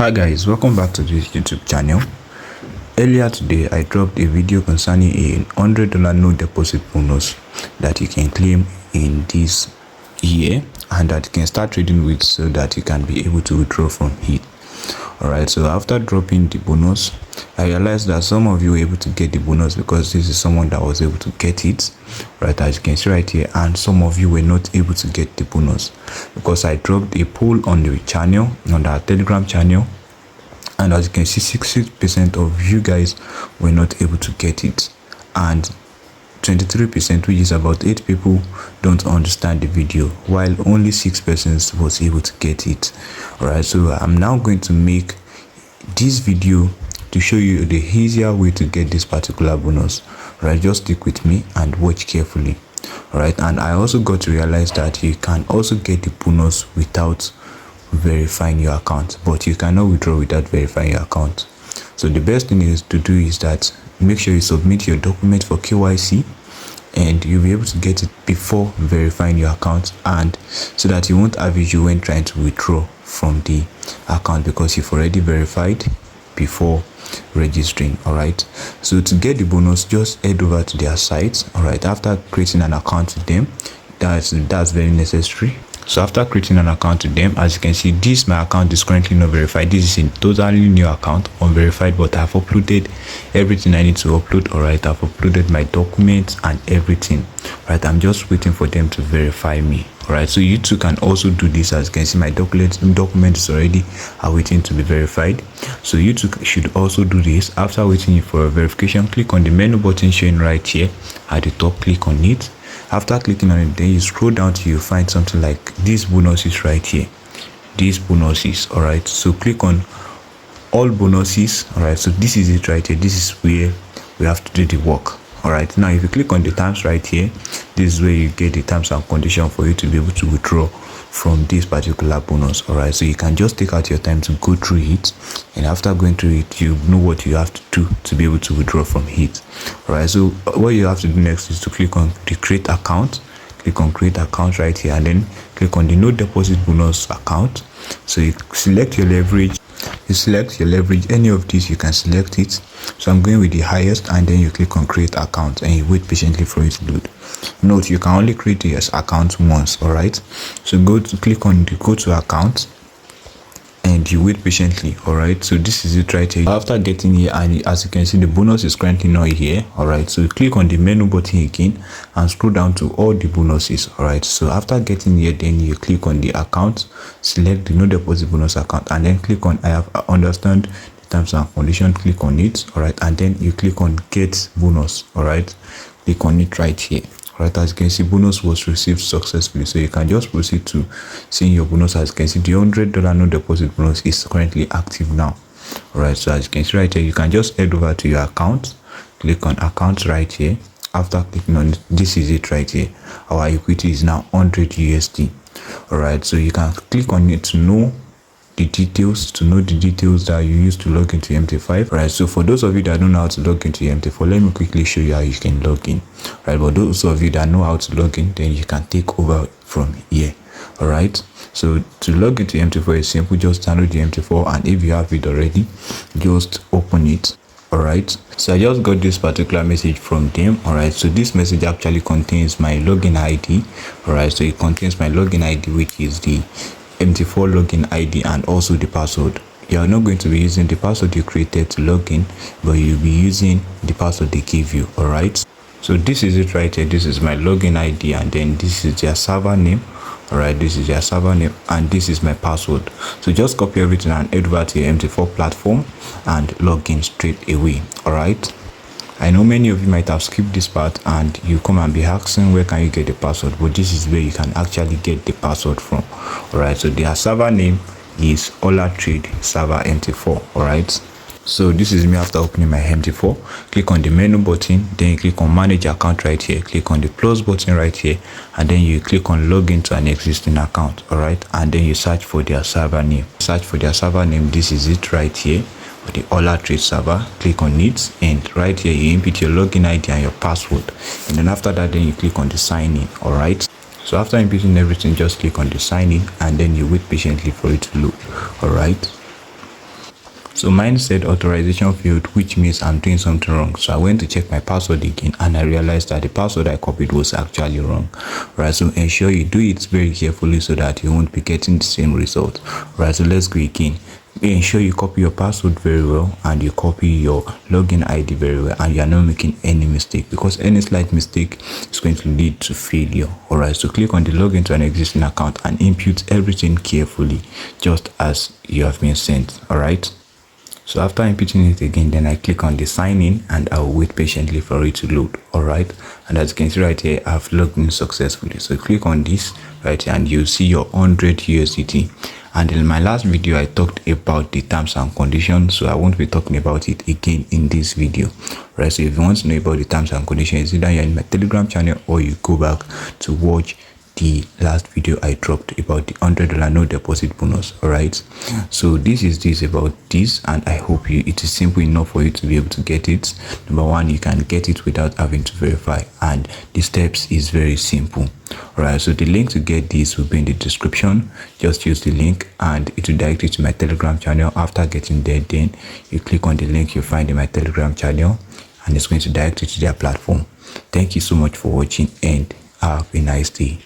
Hi guys, welcome back to this YouTube channel. Earlier today I dropped a video concerning a $100 no deposit bonus that you can claim in this year and that you can start trading with so that you can be able to withdraw from it. Alright, so after dropping the bonus, I realized that some of you were able to get the bonus because this is someone that was able to get it, right, as you can see right here, and some of you were not able to get the bonus because I dropped a poll on the channel, on our Telegram channel, and as you can see 60% of you guys were not able to get it, and 23%, which is about 8 people, don't understand the video, while only 6 persons was able to get it. Alright, so I'm now going to make this video to show you the easier way to get this particular bonus. Right, just stick with me and watch carefully. Alright, and I also got to realize that you can also get the bonus without verifying your account, but you cannot withdraw without verifying your account. So the best thing is to do is that make sure you submit your document for KYC, and you'll be able to get it before verifying your account, and so that you won't have issue when trying to withdraw from the account because you've already verified before registering. All right, so to get the bonus, just head over to their site. All right, after creating an account with them, that's very necessary. So after creating an account with them, as you can see, my account is currently not verified. This is a totally new account, unverified, but I've uploaded everything I need to upload. All right, I've uploaded my documents and everything. All right, I'm just waiting for them to verify me. All right, so you too can also do this. As you can see, my documents already are waiting to be verified, so you too should also do this. After waiting for a verification, click on the menu button showing right here at the top, click on it. After clicking on it, then you scroll down till you find something like these bonuses right here, these bonuses. All right, so click on all bonuses. All right, so this is it right here. This is where we have to do the work. All right, now if you click on the terms right here, this is where you get the terms and conditions for you to be able to withdraw from this particular bonus. All right, so you can just take out your time to go through it, and after going through it, you know what you have to do to be able to withdraw from it. All right, so what you have to do next is to click on the create account. Click on create account right here, and then click on the no deposit bonus account. So you select your leverage. You select your leverage, any of these you can select it. So I'm going with the highest, and then you click on create account and you wait patiently for it to load. Note, you can only create this account once. All right, so click on the go to account and you wait patiently. All right, so this is it right here. After getting here, and as you can see, the bonus is currently not here. All right, so click on the menu button again and scroll down to all the bonuses. All right, so after getting here, then you click on the account, select the no deposit bonus account, and then click on I understand the terms and conditions. Click on it. All right, and then you click on get bonus. All right, click on it right here. Right, as you can see, bonus was received successfully, so you can just proceed to seeing your bonus. As you can see, the $100 no deposit bonus is currently active now. All right, so as you can see right here, you can just head over to your account, click on account right here. After clicking on it, this is it right here. Our equity is now 100 USD. All right, so you can click on it to know the details, that you use to log into MT5. Right, so for those of you that don't know how to log into MT4, let me quickly show you how you can log in. Right, but those of you that know how to log in, then you can take over from here. All right, so to log into MT4 is simple. Just download the MT4, and if you have it already, just open it. All right, so I just got this particular message from them. All right, so this message actually contains my login ID. All right, so it contains my login ID, which is the MT4 login ID, and also the password. You are not going to be using the password you created to log in, but you'll be using the password they give you. All right, so this is it right here. This is my login ID, and then this is their server name. All right, this is their server name, and this is my password. So just copy everything and head over to your MT4 platform and log in straight away. All right, I know many of you might have skipped this part and you come and be asking where can you get the password, but this is where you can actually get the password from. All right, so their server name is Ola Trade Server MT4. all right, so this is me after opening my MT4. Click on the menu button, then you click on manage account right here, click on the plus button right here, and then you click on log into an existing account. All right, and then you search for their server name. This is it right here, the Ola Trade server. Click on it, and right here you input your login ID and your password, and then after that, then you click on the sign in. All right, so after inputting everything, just click on the sign in, and then you wait patiently for it to load. All right, So mine said authorization failed, which means I'm doing something wrong. So I went to check my password again, and I realized that the password I copied was actually wrong. Right, so ensure you do it very carefully so that you won't be getting the same result. Right, so let's go again. Ensure you copy your password very well and you copy your login ID very well, and you are not making any mistake, because any slight mistake is going to lead to failure. Alright, so click on the login to an existing account and input everything carefully, just as you have been sent. Alright, so after inputting it again, then I click on the sign in and I'll wait patiently for it to load. Alright, and as you can see right here, I've logged in successfully. So click on this right here and you'll see your 100 USDT. And in my last video, I talked about the terms and conditions, so I won't be talking about it again in this video. Right, so if you want to know about the terms and conditions, either you're in my Telegram channel or you go back to watch the last video I dropped about the $100 no deposit bonus. All right, so this is about this, and I hope it is simple enough for you to be able to get it. Number one, you can get it without having to verify, and the steps is very simple. All right, so the link to get this will be in the description. Just use the link and it will direct you to my Telegram channel. After getting there, then you click on the link you find in my Telegram channel, and it's going to direct you to their platform. Thank you so much for watching, and have a nice day.